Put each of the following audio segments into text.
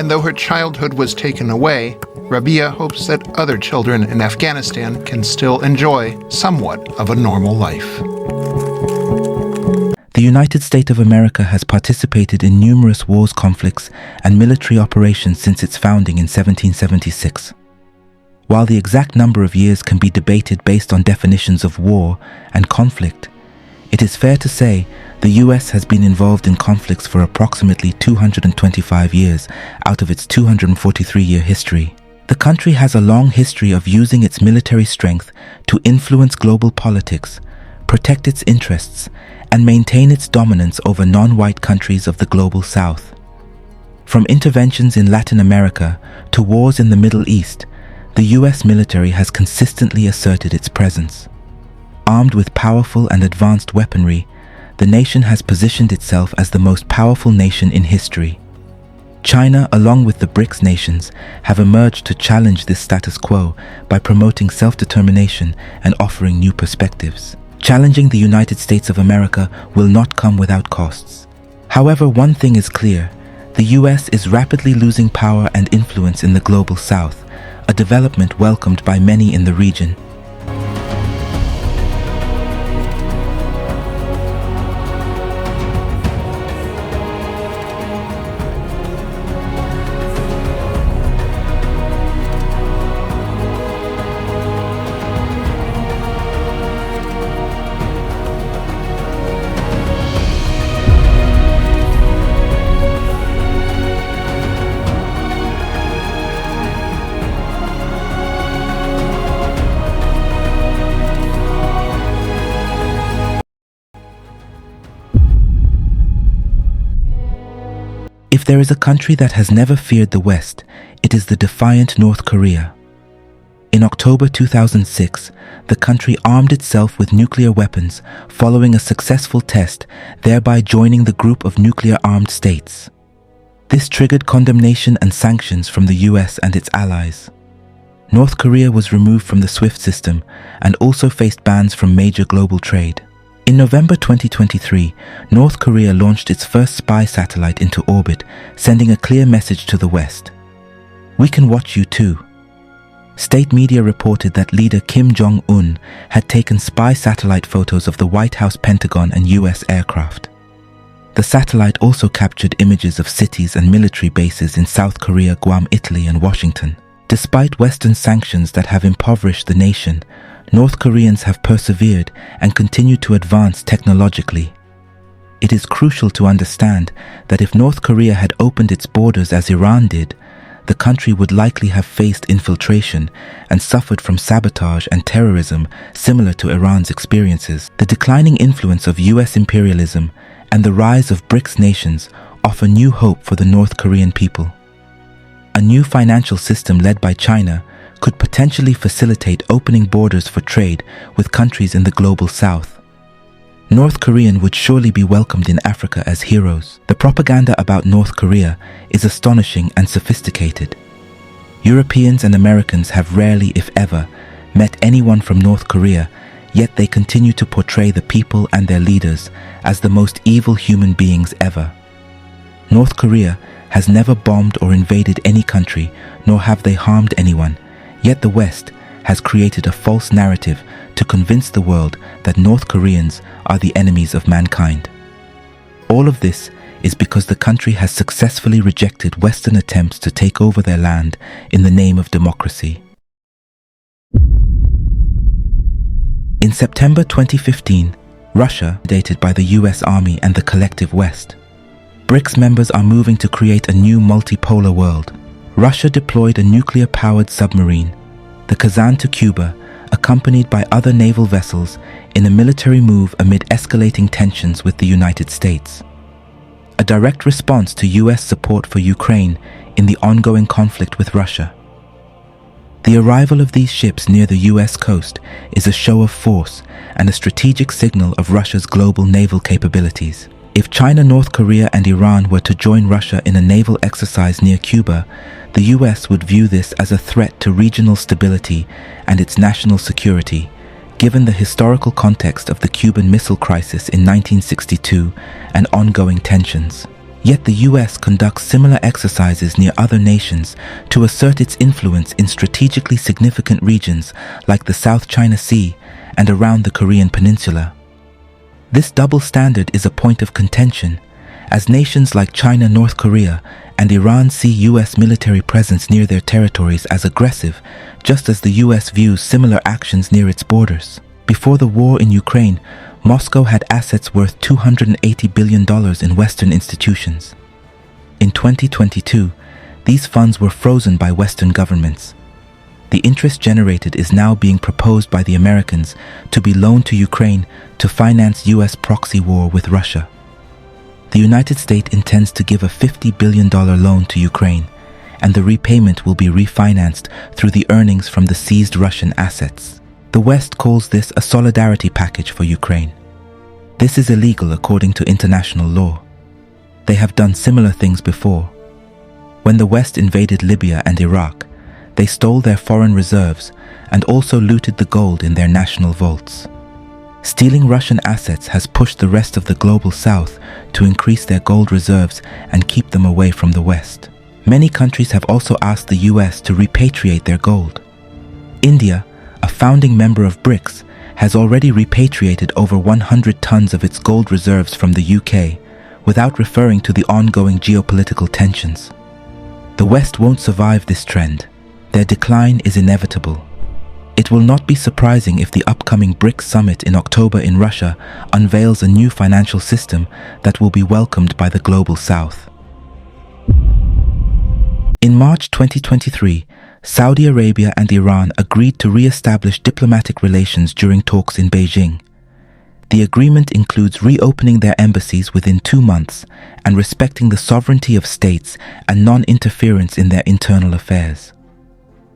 And though her childhood was taken away, Rabia hopes that other children in Afghanistan can still enjoy somewhat of a normal life. The United States of America has participated in numerous wars, conflicts, and military operations since its founding in 1776. While the exact number of years can be debated based on definitions of war and conflict, it is fair to say the US has been involved in conflicts for approximately 225 years out of its 243-year history. The country has a long history of using its military strength to influence global politics, protect its interests, and maintain its dominance over non-white countries of the global South. From interventions in Latin America to wars in the Middle East, the US military has consistently asserted its presence. Armed with powerful and advanced weaponry, the nation has positioned itself as the most powerful nation in history. China, along with the BRICS nations, have emerged to challenge this status quo by promoting self-determination and offering new perspectives. Challenging the United States of America will not come without costs. However, one thing is clear: the US is rapidly losing power and influence in the global South, a development welcomed by many in the region. If there is a country that has never feared the West, it is the defiant North Korea. In October 2006, the country armed itself with nuclear weapons following a successful test, thereby joining the group of nuclear-armed states. This triggered condemnation and sanctions from the US and its allies. North Korea was removed from the SWIFT system and also faced bans from major global trade. In November 2023, North Korea launched its first spy satellite into orbit, sending a clear message to the West. "We can watch you too." State media reported that leader Kim Jong-un had taken spy satellite photos of the White House, Pentagon, and US aircraft. The satellite also captured images of cities and military bases in South Korea, Guam, Italy, and Washington. Despite Western sanctions that have impoverished the nation, North Koreans have persevered and continue to advance technologically. It is crucial to understand that if North Korea had opened its borders as Iran did, the country would likely have faced infiltration and suffered from sabotage and terrorism similar to Iran's experiences. The declining influence of US imperialism and the rise of BRICS nations offer new hope for the North Korean people. A new financial system led by China could potentially facilitate opening borders for trade with countries in the global South. North Koreans would surely be welcomed in Africa as heroes. The propaganda about North Korea is astonishing and sophisticated. Europeans and Americans have rarely, if ever, met anyone from North Korea, yet they continue to portray the people and their leaders as the most evil human beings ever. North Korea has never bombed or invaded any country, nor have they harmed anyone. Yet the West has created a false narrative to convince the world that North Koreans are the enemies of mankind. All of this is because the country has successfully rejected Western attempts to take over their land in the name of democracy. In September 2015, Russia, dated by the US Army and the collective West. BRICS members are moving to create a new multipolar world. Russia deployed a nuclear-powered submarine, the Kazan, to Cuba, accompanied by other naval vessels in a military move amid escalating tensions with the United States. A direct response to US support for Ukraine in the ongoing conflict with Russia. The arrival of these ships near the US coast is a show of force and a strategic signal of Russia's global naval capabilities. If China, North Korea, and Iran were to join Russia in a naval exercise near Cuba, the US would view this as a threat to regional stability and its national security, given the historical context of the Cuban Missile Crisis in 1962 and ongoing tensions. Yet the US conducts similar exercises near other nations to assert its influence in strategically significant regions like the South China Sea and around the Korean Peninsula. This double standard is a point of contention, as nations like China, North Korea, and Iran see US military presence near their territories as aggressive, just as the US views similar actions near its borders. Before the war in Ukraine, Moscow had assets worth $280 billion in Western institutions. In 2022, these funds were frozen by Western governments. The interest generated is now being proposed by the Americans to be loaned to Ukraine to finance US proxy war with Russia. The United States intends to give a $50 billion loan to Ukraine, and the repayment will be refinanced through the earnings from the seized Russian assets. The West calls this a solidarity package for Ukraine. This is illegal according to international law. They have done similar things before. When the West invaded Libya and Iraq, they stole their foreign reserves and also looted the gold in their national vaults. Stealing Russian assets has pushed the rest of the global South to increase their gold reserves and keep them away from the West. Many countries have also asked the US to repatriate their gold. India, a founding member of BRICS, has already repatriated over 100 tons of its gold reserves from the UK, without referring to the ongoing geopolitical tensions. The West won't survive this trend. Their decline is inevitable. It will not be surprising if the upcoming BRICS summit in October in Russia unveils a new financial system that will be welcomed by the global South. In March 2023, Saudi Arabia and Iran agreed to re-establish diplomatic relations during talks in Beijing. The agreement includes reopening their embassies within 2 months and respecting the sovereignty of states and non-interference in their internal affairs.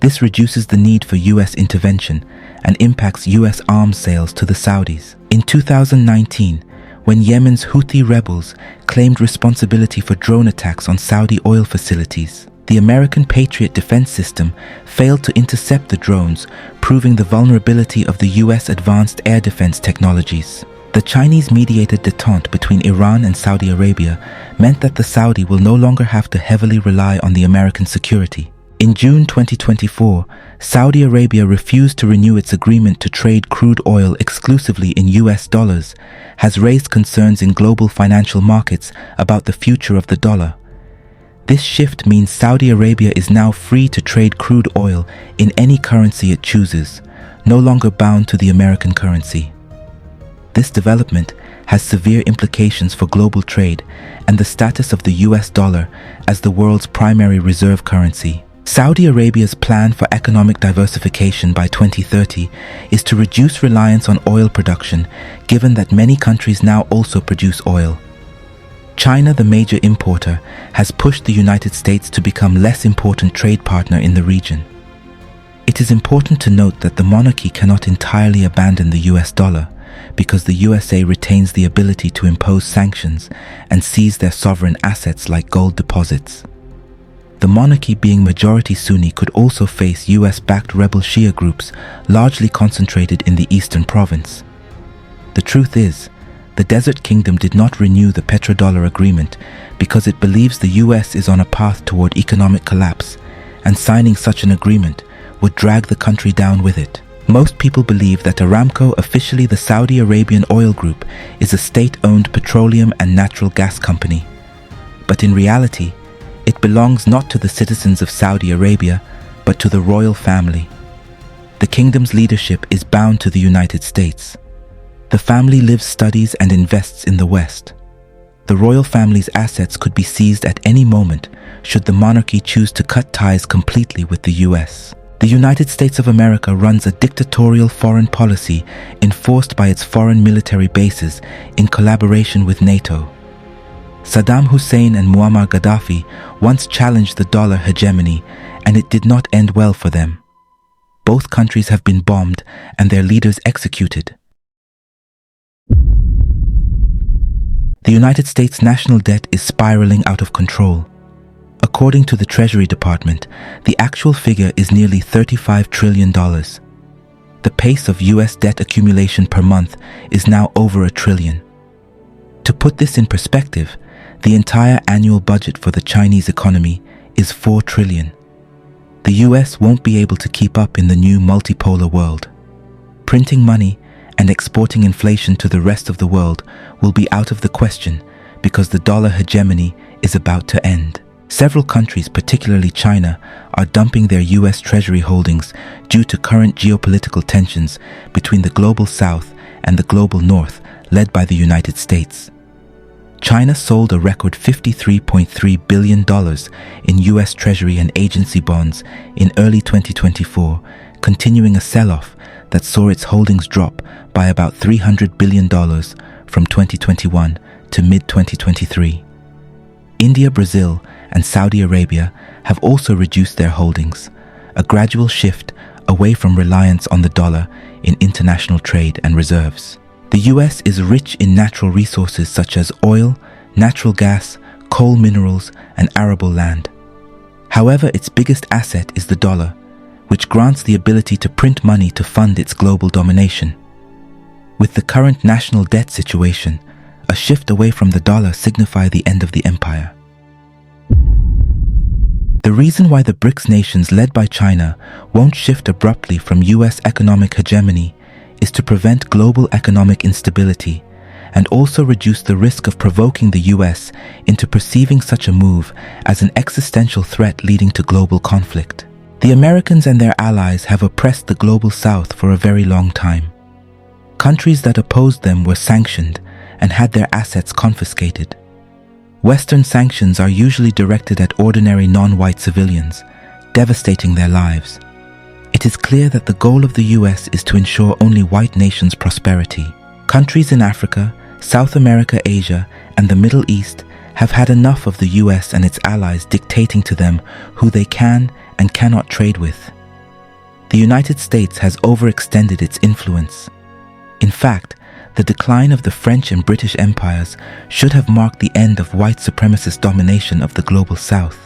This reduces the need for US intervention and impacts US arms sales to the Saudis. In 2019, when Yemen's Houthi rebels claimed responsibility for drone attacks on Saudi oil facilities, the American Patriot defense system failed to intercept the drones, proving the vulnerability of the US advanced air defense technologies. The Chinese-mediated détente between Iran and Saudi Arabia meant that the Saudi will no longer have to heavily rely on the American security. In June 2024, Saudi Arabia refused to renew its agreement to trade crude oil exclusively in US dollars, has raised concerns in global financial markets about the future of the dollar. This shift means Saudi Arabia is now free to trade crude oil in any currency it chooses, no longer bound to the American currency. This development has severe implications for global trade and the status of the US dollar as the world's primary reserve currency. Saudi Arabia's plan for economic diversification by 2030 is to reduce reliance on oil production, given that many countries now also produce oil. China, the major importer, has pushed the United States to become less important trade partner in the region. It is important to note that the monarchy cannot entirely abandon the US dollar, because the USA retains the ability to impose sanctions and seize their sovereign assets like gold deposits. The monarchy, being majority Sunni, could also face US-backed rebel Shia groups largely concentrated in the eastern province. The truth is, the Desert Kingdom did not renew the petrodollar agreement because it believes the US is on a path toward economic collapse, and signing such an agreement would drag the country down with it. Most people believe that Aramco, officially the Saudi Arabian Oil Group, is a state-owned petroleum and natural gas company. But in reality, it belongs not to the citizens of Saudi Arabia, but to the royal family. The kingdom's leadership is bound to the United States. The family lives, studies, and invests in the West. The royal family's assets could be seized at any moment should the monarchy choose to cut ties completely with the US. The United States of America runs a dictatorial foreign policy enforced by its foreign military bases in collaboration with NATO. Saddam Hussein and Muammar Gaddafi once challenged the dollar hegemony, and it did not end well for them. Both countries have been bombed and their leaders executed. The United States national debt is spiraling out of control. According to the Treasury Department, the actual figure is nearly $35 trillion. The pace of US debt accumulation per month is now over $1 trillion. To put this in perspective, The entire annual budget for the Chinese economy is 4 trillion. The US won't be able to keep up in the new multipolar world. Printing money and exporting inflation to the rest of the world will be out of the question because the dollar hegemony is about to end. Several countries, particularly China, are dumping their US Treasury holdings due to current geopolitical tensions between the global South and the global North, led by the United States. China sold a record $53.3 billion in US Treasury and agency bonds in early 2024, continuing a sell-off that saw its holdings drop by about $300 billion from 2021 to mid-2023. India, Brazil, and Saudi Arabia have also reduced their holdings, a gradual shift away from reliance on the dollar in international trade and reserves. The US is rich in natural resources such as oil, natural gas, coal minerals, and arable land. However, its biggest asset is the dollar, which grants the ability to print money to fund its global domination. With the current national debt situation, a shift away from the dollar signifies the end of the empire. The reason why the BRICS nations led by China won't shift abruptly from US economic hegemony is to prevent global economic instability and also reduce the risk of provoking the US into perceiving such a move as an existential threat leading to global conflict. The Americans and their allies have oppressed the global South for a very long time. Countries that opposed them were sanctioned and had their assets confiscated. Western sanctions are usually directed at ordinary non-white civilians, devastating their lives. It is clear that the goal of the US is to ensure only white nations' prosperity. Countries in Africa, South America, Asia, and the Middle East have had enough of the US and its allies dictating to them who they can and cannot trade with. The United States has overextended its influence. In fact, the decline of the French and British empires should have marked the end of white supremacist domination of the global South.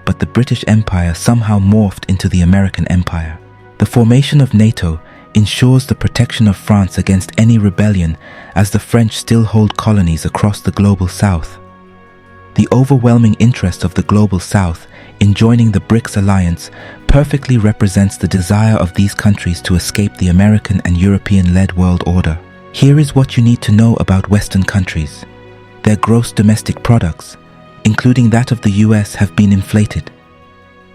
But the British Empire somehow morphed into the American Empire. The formation of NATO ensures the protection of France against any rebellion, as the French still hold colonies across the global South. The overwhelming interest of the global South in joining the BRICS alliance perfectly represents the desire of these countries to escape the American and European-led world order. Here is what you need to know about Western countries. Their gross domestic products, including that of the US, have been inflated.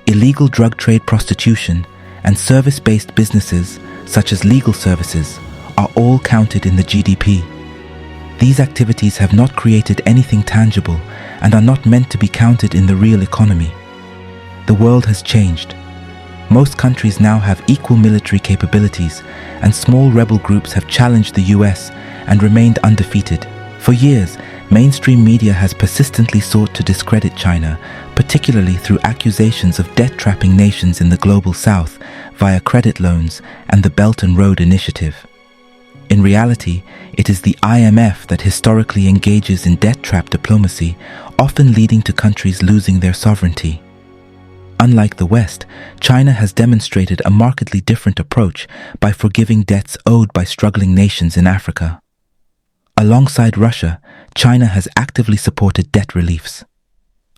Illegal drug trade, prostitution, and service-based businesses, such as legal services, are all counted in the GDP. These activities have not created anything tangible and are not meant to be counted in the real economy. The world has changed. Most countries now have equal military capabilities, and small rebel groups have challenged the US and remained undefeated. For years, mainstream media has persistently sought to discredit China, particularly through accusations of debt-trapping nations in the global South via credit loans and the Belt and Road Initiative. In reality, it is the IMF that historically engages in debt-trap diplomacy, often leading to countries losing their sovereignty. Unlike the West, China has demonstrated a markedly different approach by forgiving debts owed by struggling nations in Africa. Alongside Russia, China has actively supported debt reliefs.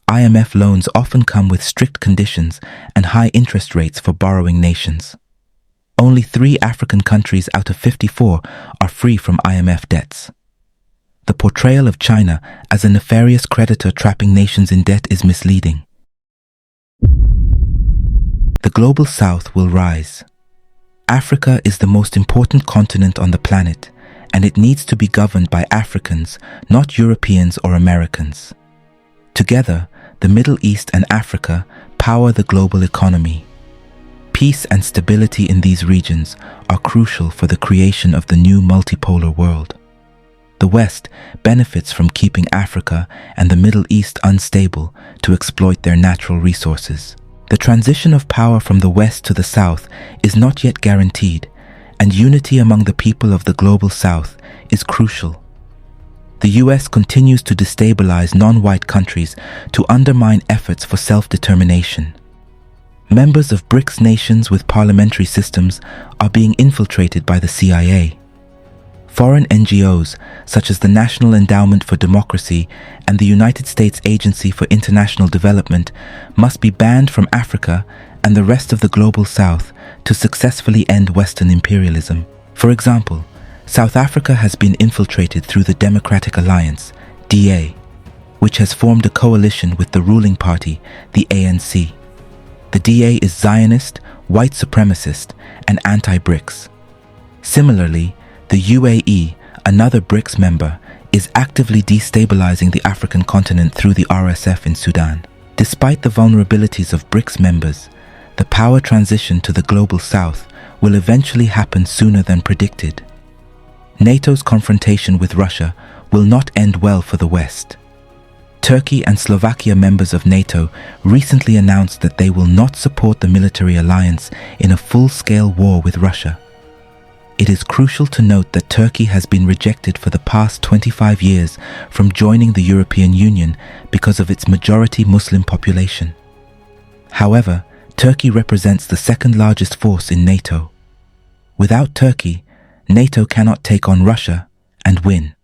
IMF loans often come with strict conditions and high interest rates for borrowing nations. Only 3 African countries out of 54 are free from IMF debts. The portrayal of China as a nefarious creditor trapping nations in debt is misleading. The global South will rise. Africa is the most important continent on the planet, and it needs to be governed by Africans, not Europeans or Americans. Together, the Middle East and Africa power the global economy. Peace and stability in these regions are crucial for the creation of the new multipolar world. The West benefits from keeping Africa and the Middle East unstable to exploit their natural resources. The transition of power from the West to the South is not yet guaranteed, and unity among the people of the global South is crucial. The US continues to destabilize non-white countries to undermine efforts for self-determination. Members of BRICS nations with parliamentary systems are being infiltrated by the CIA. Foreign NGOs, such as the National Endowment for Democracy and the United States Agency for International Development, must be banned from Africa and the rest of the global South to successfully end Western imperialism. For example, South Africa has been infiltrated through the Democratic Alliance, DA, which has formed a coalition with the ruling party, the ANC. The DA is Zionist, white supremacist, and anti-BRICS. Similarly, the UAE, another BRICS member, is actively destabilizing the African continent through the RSF in Sudan. Despite the vulnerabilities of BRICS members, the power transition to the global South will eventually happen sooner than predicted. NATO's confrontation with Russia will not end well for the West. Turkey and Slovakia, members of NATO, recently announced that they will not support the military alliance in a full-scale war with Russia. It is crucial to note that Turkey has been rejected for the past 25 years from joining the European Union because of its majority Muslim population. However, Turkey represents the second largest force in NATO. Without Turkey, NATO cannot take on Russia and win.